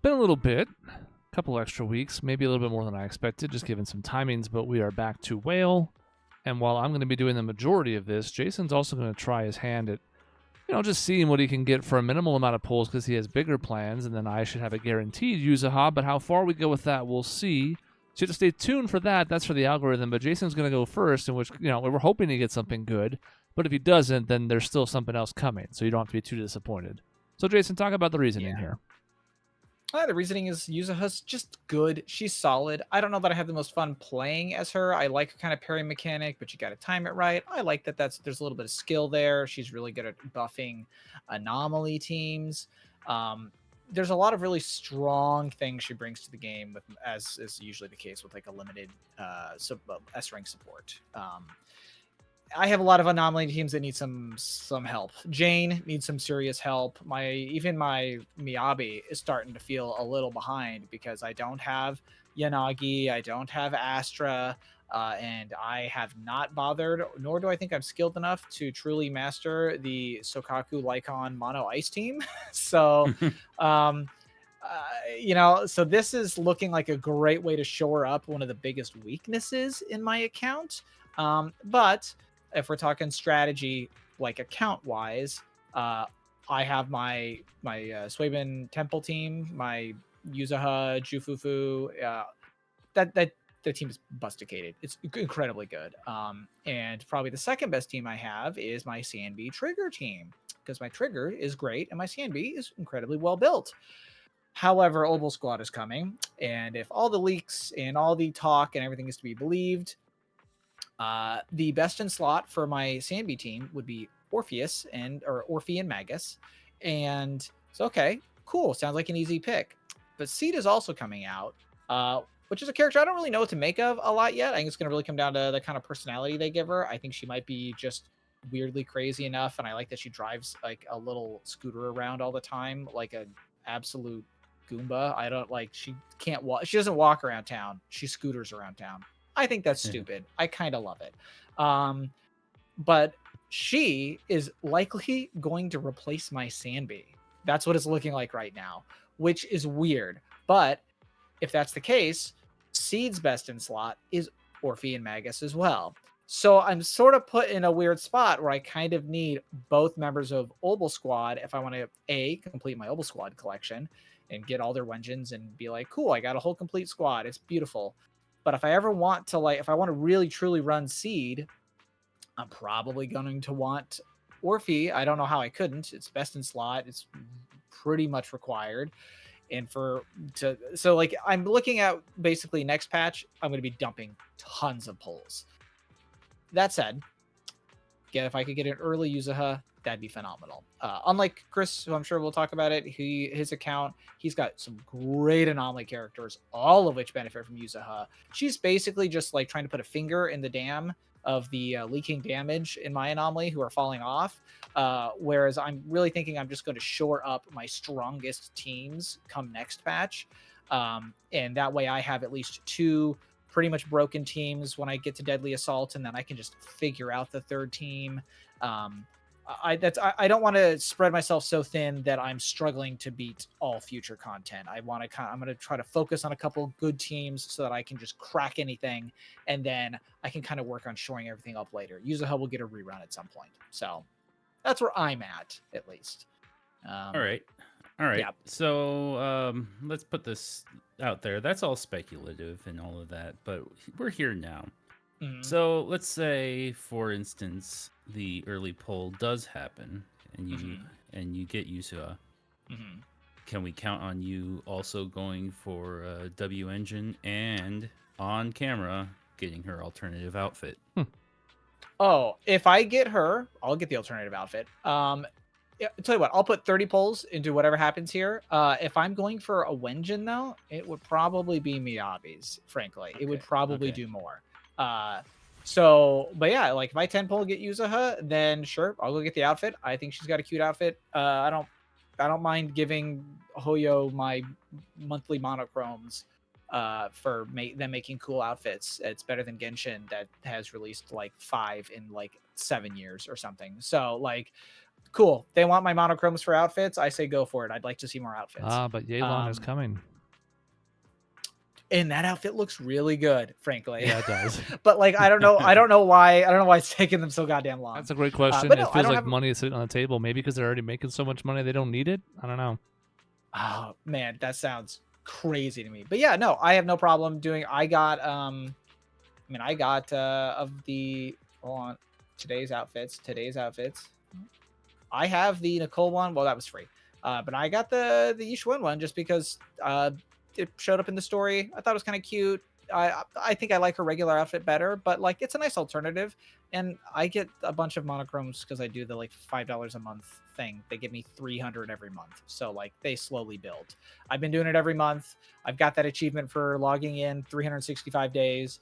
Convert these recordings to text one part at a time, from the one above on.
been a little bit, a couple extra weeks, maybe a little bit more than I expected, just given some timings, but we are back to Whale. And while I'm going to be doing the majority of this, Jason's also going to try his hand at, just seeing what he can get for a minimal amount of pulls because he has bigger plans, and then I should have a guaranteed Yuzuha, but how far we go with that, we'll see. So you have to stay tuned for that. That's for the algorithm, but Jason's going to go first, in which, we're hoping to get something good, but if he doesn't, then there's still something else coming, so you don't have to be too disappointed. So Jason, talk about the reasoning here. The reasoning is Yuzuha's just good. She's solid. I don't know that I have the most fun playing as her. I like her kind of parry mechanic, but you got to time it right. I like that there's a little bit of skill there. She's really good at buffing anomaly teams. There's a lot of really strong things she brings to the game, as is usually the case with like a limited S rank support. I have a lot of anomaly teams that need some help. Jane needs some serious help. Even my Miyabi is starting to feel a little behind because I don't have Yanagi, I don't have Astra, and I have not bothered, nor do I think I'm skilled enough to truly master the Sokaku Lycon Mono Ice team. So, um, so this is looking like a great way to shore up one of the biggest weaknesses in my account. But if we're talking strategy, like account wise, I have my Suiben Temple team, my Yuzuha, Jufufu. That the team is busticated. It's incredibly good. And probably the second best team I have is my CNB Trigger team because my Trigger is great and my CNB is incredibly well built. However, Obel Squad is coming, and if all the leaks and all the talk and everything is to be believed, the best in slot for my Sandby team would be Orpheus or Orphe and Magus. And it's okay, cool. Sounds like an easy pick. But Seed is also coming out, which is a character I don't really know what to make of a lot yet. I think it's going to really come down to the kind of personality they give her. I think she might be just weirdly crazy enough. And I like that she drives like a little scooter around all the time, like an absolute Goomba. I don't like, she can't walk. She doesn't walk around town. She scooters around town. I think that's stupid. I kind of love it. But she is likely going to replace my Sandby. That's what it's looking like right now, which is weird. But if that's the case, Seed's best in slot is Orphe and Magus as well. So I'm sort of put in a weird spot where I kind of need both members of Obel Squad if I want to complete my Obel Squad collection and get all their Wenjins and be like, cool, I got a whole complete squad. It's beautiful. But if I ever want to if I want to really truly run Seed, I'm probably going to want Orphe. I don't know how I couldn't. It's best in slot. It's pretty much required. And so I'm looking at basically next patch, I'm going to be dumping tons of pulls. That said, if I could get an early Yuzuha, that'd be phenomenal. Unlike Chris, who I'm sure we'll talk about it, his account, he's got some great anomaly characters, all of which benefit from Yuzuha. She's basically just like trying to put a finger in the dam of the leaking damage in my anomaly who are falling off. Whereas I'm really thinking I'm just going to shore up my strongest teams come next patch. And that way I have at least two pretty much broken teams when I get to Deadly Assault, and then I can just figure out the third team. I don't want to spread myself so thin that I'm struggling to beat all future content. I'm going to try to focus on a couple good teams so that I can just crack anything, and then I can kind of work on shoring everything up later. Yuzuha will get a rerun at some point. So that's where I'm at least. All right. Yeah. So let's put this out there. That's all speculative and all of that, but we're here now. Mm-hmm. So let's say, for instance, the early poll does happen, and you get Yuzuha. Mm-hmm. Can we count on you also going for W Engine and on camera getting her alternative outfit? Oh, if I get her, I'll get the alternative outfit. Yeah, tell you what, I'll put 30 polls into whatever happens here. If I'm going for a Wenjin, though, it would probably be Miyabi's, frankly. Okay. It would probably do more. But yeah, like if I 10 poll get Yuzuha, then sure, I'll go get the outfit. I think she's got a cute outfit. I don't mind giving Hoyo my monthly monochromes for them making cool outfits. It's better than Genshin that has released like 5 in like 7 years or something. So like cool. They want my monochromes for outfits. I say go for it. I'd like to see more outfits. But Yelan is coming. And that outfit looks really good, frankly. Yeah, it does. But like, I don't know why it's taking them so goddamn long. That's a great question. No, it feels like money is sitting on the table. Maybe because they're already making so much money, they don't need it. I don't know. Oh man, that sounds crazy to me. But yeah, no, I have no problem doing. I got of the today's outfits. I have the Nicole one. Well, that was free. But I got the Yishun one just because it showed up in the story. I thought it was kind of cute. I think I like her regular outfit better, but like it's a nice alternative. And I get a bunch of monochromes because I do the like $5 a month thing. They give me 300 every month, so like they slowly build. I've been doing it every month. I've got that achievement for logging in 365 days.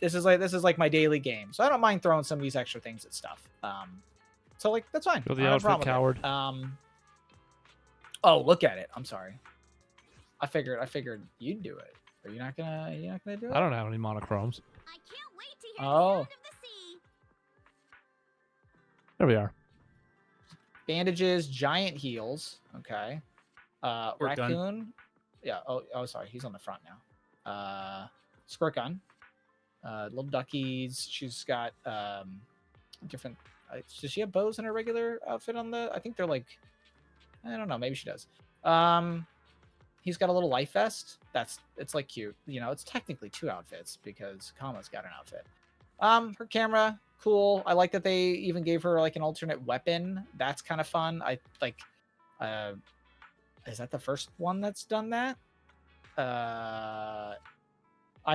This is like my daily game, so I don't mind throwing some of these extra things at stuff. So like that's fine. Go the outfit coward. Oh, look at it. I'm sorry. I figured you'd do it. Are you not gonna do it? I don't have any monochromes. I can't wait to hear the sound of the sea. There we are. Bandages, giant heels. Okay. Squirt Raccoon. gun. Yeah. Oh, sorry. He's on the front now. Squirt gun. Little duckies. She's got different. Does she have bows in her regular outfit on the? I think they're like. I don't know. Maybe she does. He's got a little life vest. It's like cute. You know, it's technically 2 outfits because Kama's got an outfit. Her camera, cool. I like that they even gave her like an alternate weapon. That's kind of fun. I like. Is that the first one that's done that? I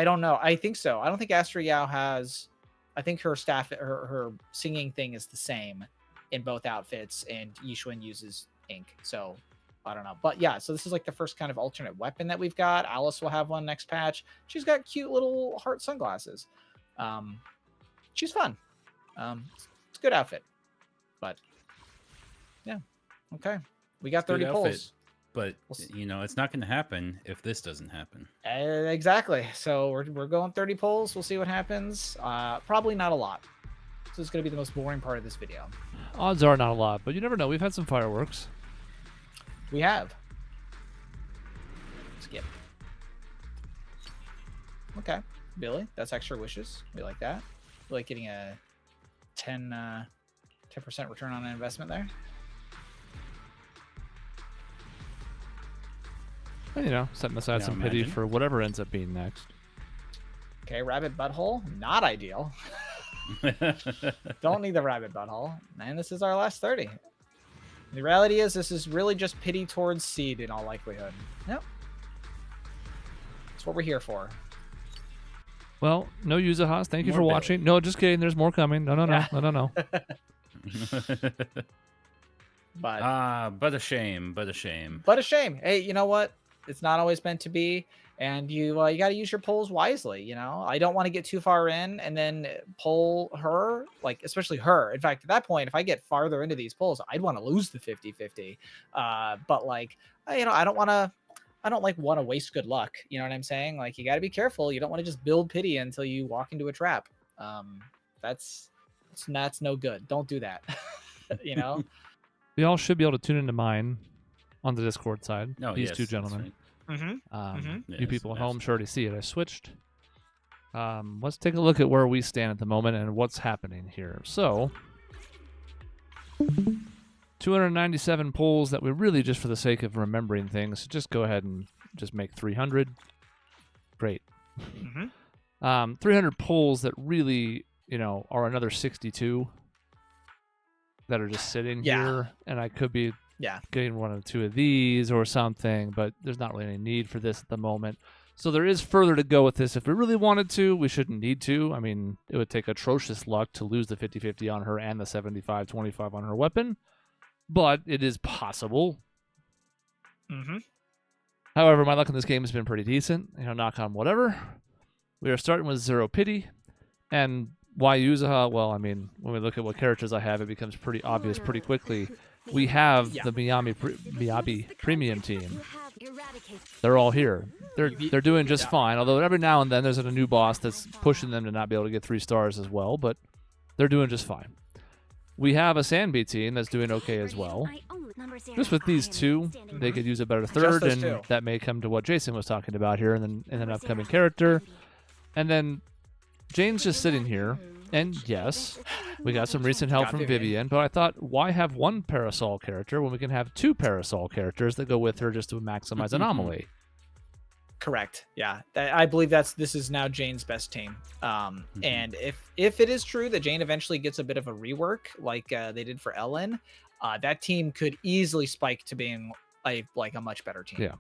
don't know. I think so. I don't think Astra Yao has. I think her her singing thing is the same in both outfits, and Yishun uses ink. So I don't know. But yeah, so this is like the first kind of alternate weapon that we've got. Alice will have one next patch. She's got cute little heart sunglasses. She's fun. It's a good outfit. But yeah. Okay. We got 30 pulls. But you know, it's not going to happen if this doesn't happen. Exactly. So we're going 30 pulls. We'll see what happens. Probably not a lot. This is going to be the most boring part of this video. Odds are not a lot, but you never know. We've had some fireworks. We have. Skip. Okay. Billy, that's extra wishes. We like that. We like getting a 10% return on an investment there. And, you know, setting aside some pity for whatever ends up being next. Okay, rabbit butthole. Not ideal. Don't need the rabbit butthole. And this is our last 30. The reality is this is really just pity towards seed in all likelihood. Yep. That's what we're here for. Well, no Yuzuhas. Thank you for Billy. watching. No, just kidding. There's more coming. No. But a shame. But a shame. But a shame. Hey, you know what? It's not always meant to be, and you got to use your pulls wisely. You know, I don't want to get too far in and then pull her, like especially her. In fact, at that point, if I get farther into these pulls, I'd want to lose the 50-50. But like, you know, I don't want to waste good luck. You know what I'm saying? Like, you got to be careful. You don't want to just build pity until you walk into a trap. That's no good. Don't do that. You know. We all should be able to tune into mine on the Discord side. No, These yes, two gentlemen. Right. You people at home should already see it. I switched. Let's take a look at where we stand at the moment and what's happening here. So, 297 pulls that we really, just for the sake of remembering things, just go ahead and just make 300. Great. 300 pulls that really, you know, are another 62 that are just sitting here, and I could be getting 1 or 2 of these or something, but there's not really any need for this at the moment. So there is further to go with this. If we really wanted to, we shouldn't need to. I mean, it would take atrocious luck to lose the 50-50 on her and the 75-25 on her weapon, but it is possible. However, my luck in this game has been pretty decent. You know, knock on whatever. We are starting with 0 pity, and why Yuzuha? Well, I mean, when we look at what characters I have, it becomes pretty obvious pretty quickly. We have the Miyabi premium team. They're all here. They're doing just fine, although every now and then there's a new boss that's pushing them to not be able to get 3 stars as well, but they're doing just fine. We have a Sandby team that's doing okay as well. Just with these two, they could use a better third, and two. that may come to what Jason was talking about here in an upcoming character. And then Jane's just sitting here, and yes, we got some recent help from Vivian, but I thought, why have one Parasol character when we can have two Parasol characters that go with her just to maximize Anomaly? Correct. Yeah, I believe this is now Jane's best team. And if it is true that Jane eventually gets a bit of a rework like they did for Ellen, that team could easily spike to being a much better team.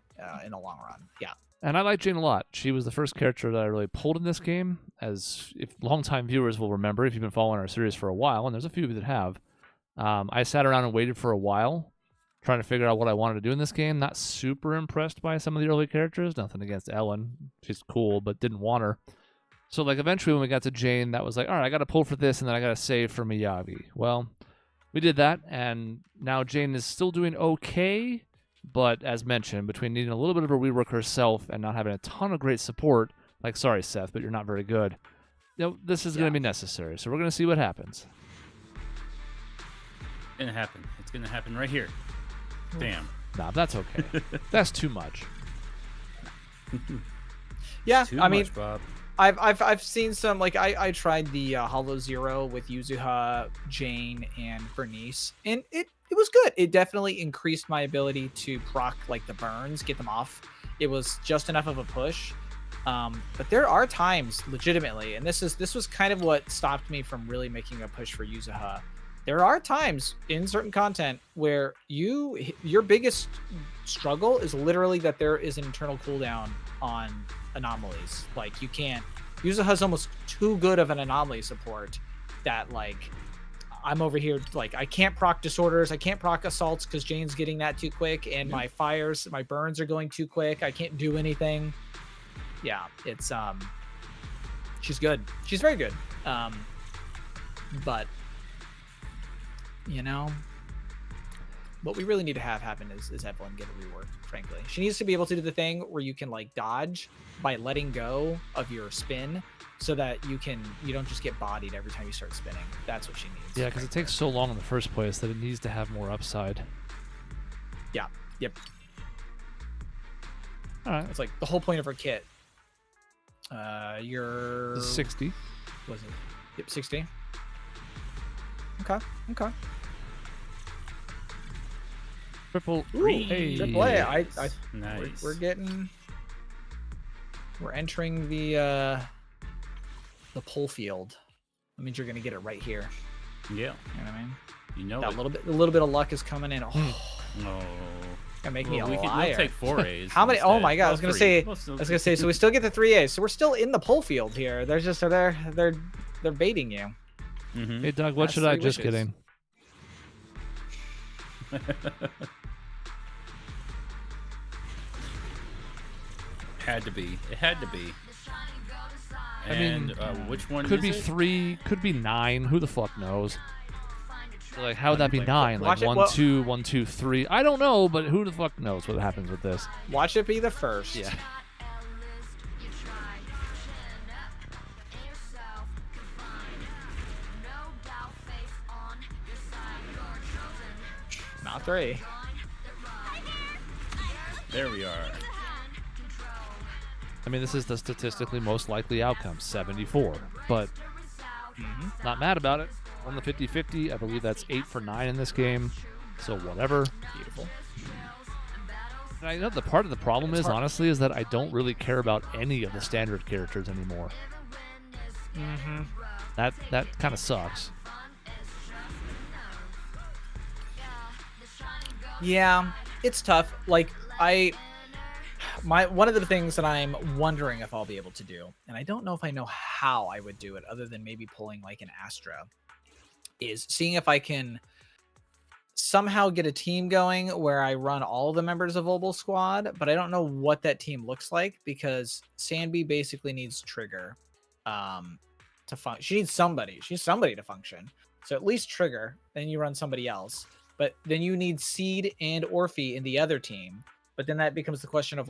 In the long run. Yeah. And I like Jane a lot. She was the first character that I really pulled in this game, as if longtime viewers will remember, if you've been following our series for a while, and there's a few of you that have. I sat around and waited for a while, trying to figure out what I wanted to do in this game. Not super impressed by some of the early characters. Nothing against Ellen. She's cool, but didn't want her. So eventually when we got to Jane, that was all right, I got to pull for this, and then I got to save for Miyagi. Well, we did that, and now Jane is still doing okay, but as mentioned, between needing a little bit of a rework herself and not having a ton of great support, sorry, Seth, but you're not very good, this is going to be necessary. So we're going to see what happens. It's going to happen. It's going to happen right here. Damn. Nah, that's okay. That's too much. Yeah, Too I mean, much, Bob. I've seen some, I tried the Hollow Zero with Yuzuha, Jane, and Bernice, and it was good. It definitely increased my ability to proc the burns, get them off. It was just enough of a push. But there are times, legitimately, and this was kind of what stopped me from really making a push for Yuzuha. There are times in certain content where your biggest struggle is literally that there is an internal cooldown on anomalies. You can't. Yuzuha's almost too good of an anomaly support that I'm over here I can't proc disorders, I can't proc assaults because Jane's getting that too quick, and my burns are going too quick. I can't do anything. Yeah, it's she's good. She's very good. But what we really need to have happen is Evelyn get a rework, frankly. She needs to be able to do the thing where you can dodge by letting go of your spin, so that you don't just get bodied every time you start spinning. That's what she needs. Yeah, because it takes so long in the first place that it needs to have more upside. Yeah. Yep. All right. It's the whole point of her kit. You're 60. Was it? Yep, 60. Okay. Triple A. Triple A. Nice. We're entering the pull field. That means you're gonna get it right here. Yeah. You know what I mean? That a little bit of luck is coming in. Oh, no. Gonna make me a liar. We'll take 4 A's. How many? Instead. Oh my god! I was gonna say. So we still get the 3 A's. So we're still in the pull field here. They're just they're baiting you. Mm-hmm. Hey Doug, what should I? Just kidding. Had to be. It had to be. I mean, which one could is be it? 3, could be 9. Who the fuck knows? How would that be 9? Watch it, 1, 2, 1, 2, 3. I don't know, but who the fuck knows what happens with this? Watch it be the first. Yeah. Not 3. There we are. I mean, this is the statistically most likely outcome, 74. But not mad about it. On the 50-50, I believe that's 8 for 9 in this game. So whatever. Beautiful. And I know the part of the problem is, honestly, is that I don't really care about any of the standard characters anymore. Mm-hmm. That kind of sucks. Yeah, it's tough. One of the things that I'm wondering if I'll be able to do, and I don't know if I know how I would do it other than maybe pulling an Astra, is seeing if I can somehow get a team going where I run all the members of Obel Squad, but I don't know what that team looks like because Sandby basically needs Trigger to function. She needs somebody. She needs somebody to function. So at least Trigger, then you run somebody else. But then you need Seed and Orphe in the other team. But then that becomes the question of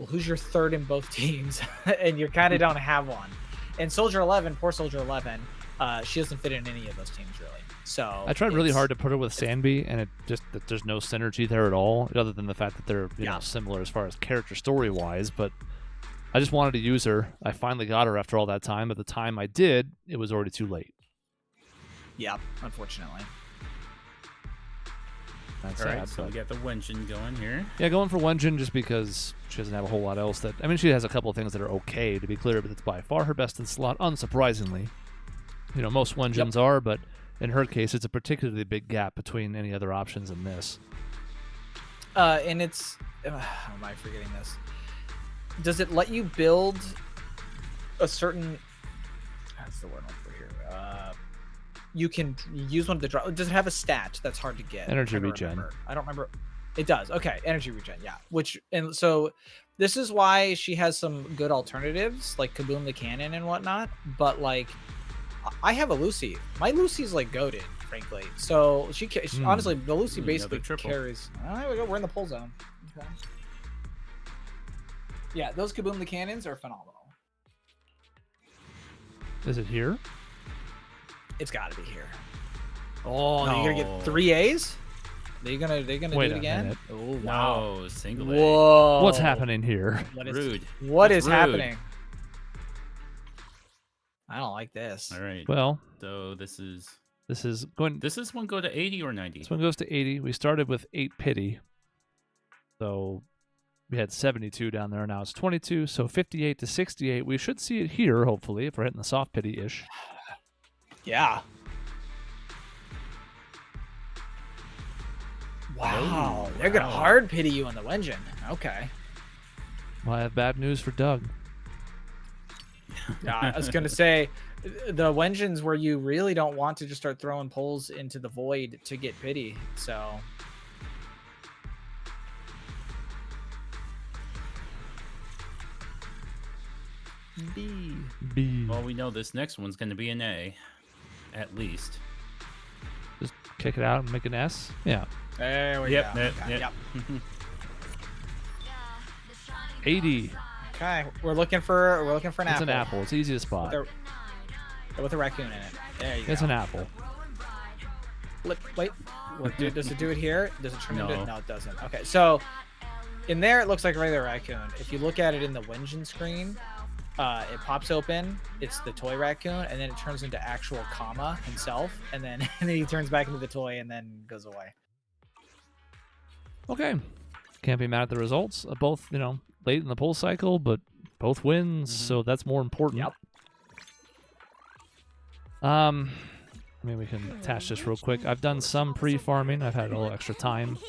who's your third in both teams? And you kind of don't have one. And Soldier 11, poor Soldier 11, She doesn't fit in any of those teams really. So I tried really hard to put her with Sanby, and there's no synergy there at all, other than the fact that they're you know similar as far as character story wise. But I just wanted to use her. I finally got her after all that time. But the time I did, it was already too late. Yeah, unfortunately. That's All sad. right, so we got the Wenjin going here. Yeah, going for Wenjin just because she doesn't have a whole lot else that... I mean, she has a couple of things that are okay, to be clear, but it's by far her best in slot, unsurprisingly. You know, most Wenjins are, but in her case, it's a particularly big gap between any other options in this. And it's... how am I forgetting this? Does it let you build a certain... That's the word I'm for here. You can use one of the drop. Does it have a stat that's hard to get? Energy regen. I don't remember. It does. Okay, energy regen. Yeah. And so this is why she has some good alternatives like Kaboom the Cannon and whatnot. But like, I have a Lucy. My Lucy's like goated, frankly. So she honestly, the Lucy basically carries. Oh, there we go. We're in the pull zone. Okay. Yeah, those Kaboom the Cannons are phenomenal. Is it here? It's got to be here. Oh, no. You're gonna get 3 A's? They're gonna do it again? Minute. Oh wow! No, single A. Whoa! What's happening here? Rude. What is rude. happening? I don't like this. All right. Well, so this is going. Does this one go to 80 or 90? This one goes to 80. We started with 8 pity, so we had 72 down there. Now it's 22, so 58 to 68. We should see it here, hopefully, if we're hitting the soft pity-ish. Yeah. Wow, they're gonna hard pity you on the Wenjin. Okay. Well, I have bad news for Doug. I was gonna say, the Wenjins where you really don't want to just start throwing pulls into the void to get pity. So. B. Well, we know this next one's going to be an A, at least. Just kick it out and make an S. Yeah. There we go. Yep. 80. Okay, we're looking for an apple. It's an apple. It's easy to spot. With a raccoon in it. There you go. It's an apple. Wait. Does it do it here? Does it turn into? No, it doesn't. Okay, so in there it looks like a regular raccoon. If you look at it in the Wenjin screen, it pops open. It's the toy raccoon, and then it turns into actual Kama himself, and then he turns back into the toy and then goes away. Okay. Can't be mad at the results. Both, late in the pull cycle, but both wins, so that's more important. Yep. We can attach this real quick. I've done some pre-farming. I've had a little extra time,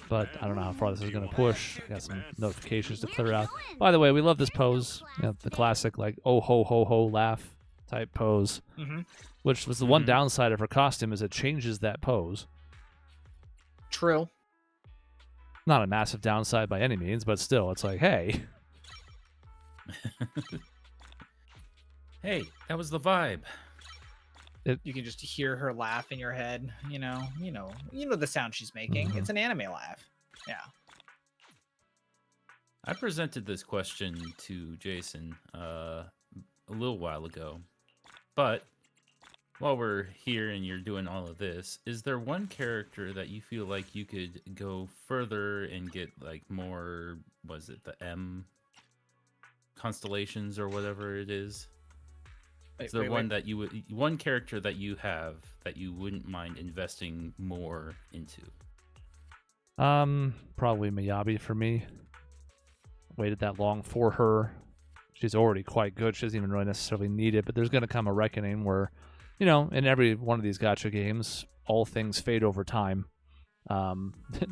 but I don't know how far this is going to push. I got some notifications to clear out. By the way, we love this pose. The classic, like, oh, ho, ho, ho, laugh type pose, which was the one downside of her costume is it changes that pose. True. Not a massive downside by any means, but still, it's like, hey. Hey, that was the vibe. You can just hear her laugh in your head. You know the sound she's making. It's an anime laugh. Yeah. I presented this question to Jason a little while ago, but while we're here and you're doing all of this, is there one character that you feel like you could go further and get like more? Was it the M constellations or whatever it is? Is there one character that you have that you wouldn't mind investing more into? Probably Miyabi for me. Waited that long for her. She's already quite good. She doesn't even really necessarily need it, but there's going to come a reckoning where, in every one of these gacha games, all things fade over time.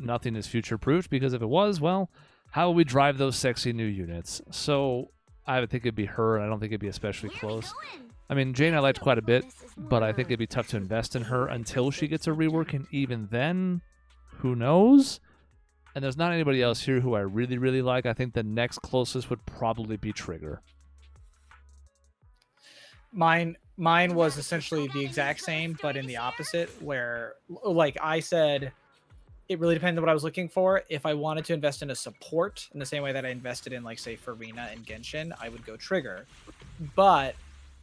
Nothing is future-proofed because if it was, well, how will we drive those sexy new units? So I would think it'd be her, and I don't think it'd be especially close. I mean, Jane I liked quite a bit, but I think it'd be tough to invest in her until she gets a rework, and even then, who knows? And there's not anybody else here who I really, really like. I think the next closest would probably be Trigger. Mine was essentially the exact same, but in the opposite, where, like I said, it really depends on what I was looking for. If I wanted to invest in a support in the same way that I invested in, like, say, Farina and Genshin, I would go Trigger. But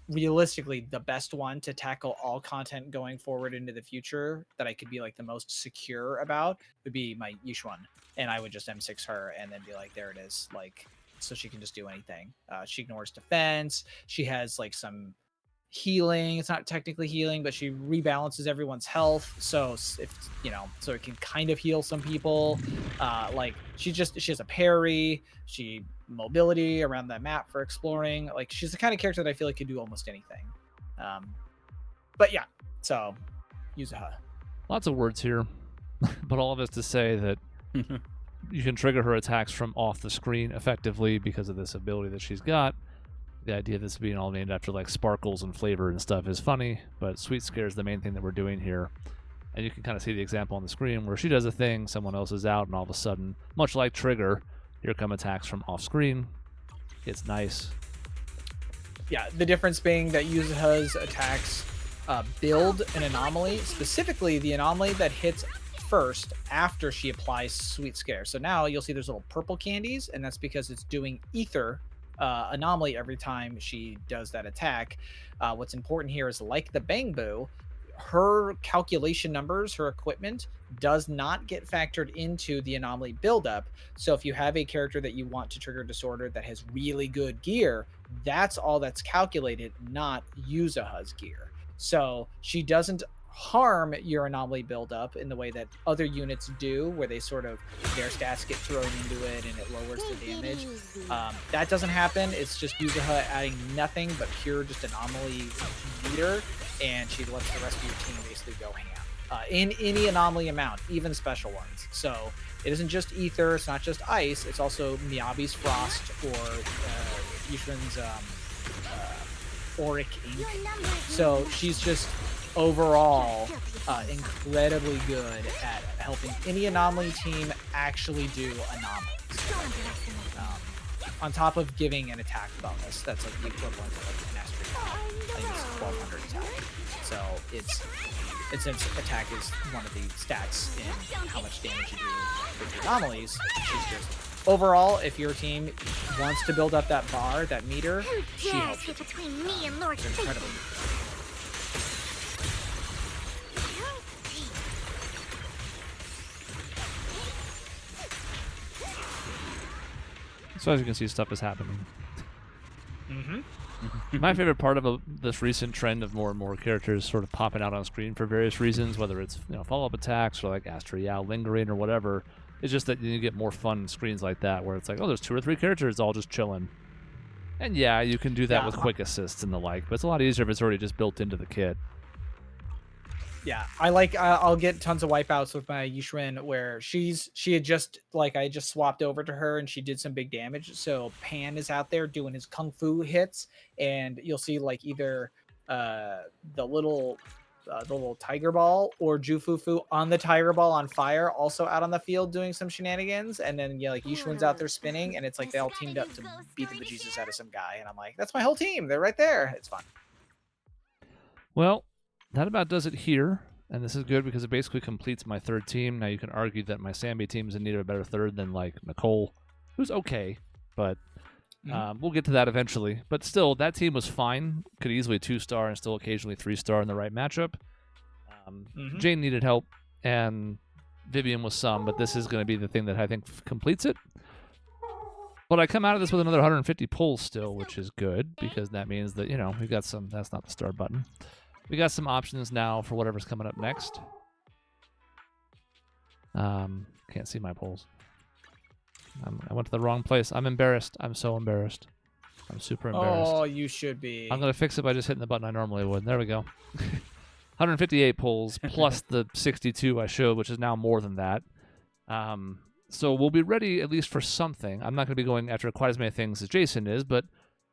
realistically, the best one to tackle all content going forward into the future that I could be like the most secure about would be my Yishuan. And I would just M6 her and then be like, there it is. Like, so she can just do anything. She ignores defense. She has like some healing. It's not technically healing, but she rebalances everyone's health. So if so it can kind of heal some people. Like she has a parry. She mobility around that map for exploring. Like she's the kind of character that I feel like could do almost anything. But yeah, so Yuzuha. Lots of words here, but all of it's to say that you can trigger her attacks from off the screen effectively because of this ability that she's got. The idea of this being all named after like sparkles and flavor and stuff is funny, but Sweet Scare is the main thing that we're doing here. And you can kind of see the example on the screen where she does a thing, someone else is out, and all of a sudden, much like Trigger, here come attacks from off screen. It's nice. Yeah, the difference being that Yuzuha's attacks build an anomaly, specifically the anomaly that hits first after she applies Sweet Scare. So now you'll see there's little purple candies, and that's because it's doing ether anomaly every time she does that attack. What's important here is, like the Bang Boo, her calculation numbers, her equipment does not get factored into the anomaly buildup. So if you have a character that you want to trigger disorder that has really good gear, that's all that's calculated, not Yuzuha's gear. So she doesn't harm your anomaly buildup in the way that other units do, where they sort of, their stats get thrown into it and it lowers the damage. That doesn't happen. It's just Yuzuha adding nothing but pure just anomaly meter, and she lets the rest of your team basically go ham in any anomaly amount, even special ones. So it isn't just ether, it's not just ice, it's also Miyabi's frost or Yishuan's auric ink. So she's just overall incredibly good at helping any anomaly team actually do anomalies. On top of giving an attack bonus, that's like the equivalent of like an Astrid. I think it's 1200 attack. So its attack is one of the stats in how much damage you do with your anomalies. She's just overall, if your team wants to build up that bar, that meter, she helps you. Between me and Lord It's incredibly good. So as you can see, stuff is happening. Mm-hmm. My favorite part of this recent trend of more and more characters sort of popping out on screen for various reasons, whether it's follow-up attacks or like Astrial lingering or whatever, is just that you get more fun screens like that where it's like, oh, there's 2 or 3 characters all just chilling. And yeah, you can do that with quick assists and the like, but it's a lot easier if it's already just built into the kit. Yeah, I like. I'll get tons of wipeouts with my Yishuan where she had just like I just swapped over to her and she did some big damage. So Pan is out there doing his kung fu hits, and you'll see like either the little tiger ball or Jufufu on the tiger ball on fire, also out on the field doing some shenanigans, and then like Yishuan's out there spinning, and it's like they all teamed up to beat the bejesus out of some guy, and I'm like, that's my whole team. They're right there. It's fun. Well, that about does it here, and this is good because it basically completes my third team. Now you can argue that my Sambi team is in need of a better third than like Nicole, who's okay, but we'll get to that eventually. But still, that team was fine. Could easily 2-star and still occasionally 3-star in the right matchup. Jane needed help, and Vivian was some, but this is going to be the thing that I think completes it. But I come out of this with another 150 pulls still, which is good because that means that, we got some. That's not the start button. We got some options now for whatever's coming up next. Can't see my polls. I went to the wrong place. I'm embarrassed. I'm so embarrassed. I'm super embarrassed. Oh, you should be. I'm going to fix it by just hitting the button I normally would. There we go. 158 polls plus the 62 I showed, which is now more than that. So we'll be ready at least for something. I'm not going to be going after quite as many things as Jason is, but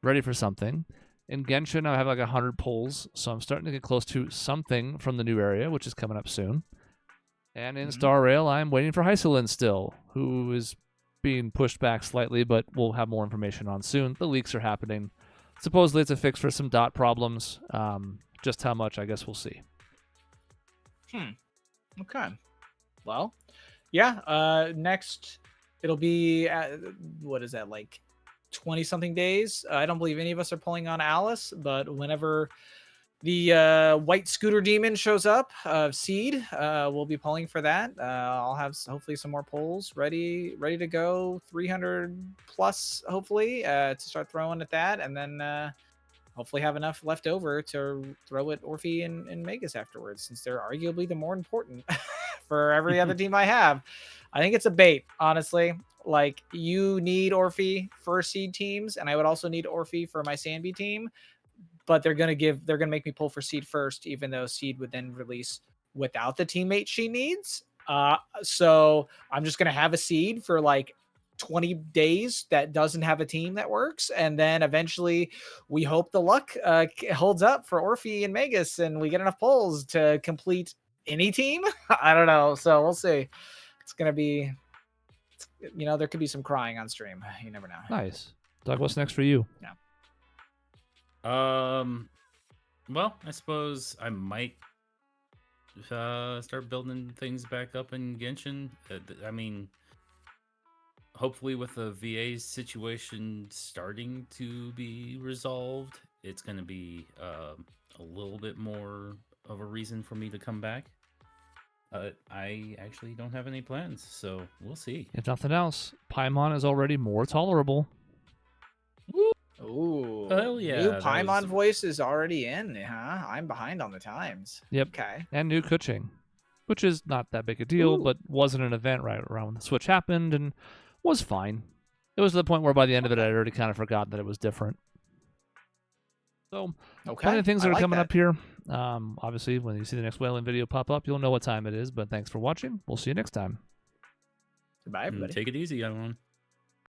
ready for something. In Genshin, I have like 100 polls, so I'm starting to get close to something from the new area, which is coming up soon. And in Star Rail, I'm waiting for Hyselin still, who is being pushed back slightly, but we'll have more information on soon. The leaks are happening. Supposedly it's a fix for some dot problems. Just how much, I guess we'll see. Okay. Well, yeah. Next, it'll be what is that, like 20-something days. I don't believe any of us are pulling on Alice, but whenever the white scooter demon shows up, Seed, we'll be pulling for that. I'll have hopefully some more pulls ready to go, 300 plus hopefully, to start throwing at that, and then hopefully have enough left over to throw at Orphe and Magus afterwards, since they're arguably the more important for every other team I have. I think it's a bait, honestly. Like, you need Orphe for Seed teams, and I would also need Orphe for my Sanby team. But they're gonna make me pull for Seed first, even though Seed would then release without the teammate she needs. So I'm just gonna have a Seed for like 20 days that doesn't have a team that works, and then eventually we hope the luck holds up for Orphe and Magus, and we get enough pulls to complete any team. I don't know, so we'll see. It's gonna be, there could be some crying on stream. You never know. Nice. Doug, what's next for you? Yeah. Well, I suppose I might start building things back up in Genshin. I mean, hopefully with the VA situation starting to be resolved, it's going to be a little bit more of a reason for me to come back. I actually don't have any plans, so we'll see. If nothing else, Paimon is already more tolerable. Ooh, hell yeah! New Paimon voice is already in, huh? I'm behind on the times. Yep. Okay. And new Kuching, which is not that big a deal, but wasn't an event right around when the switch happened and was fine. It was to the point where by the end of it, I'd already kind of forgotten that it was different. So, plenty of things that are coming up here. Obviously, when you see the next Whaling video pop up, you'll know what time it is, but thanks for watching. We'll see you next time. Goodbye, everybody. Take it easy, everyone.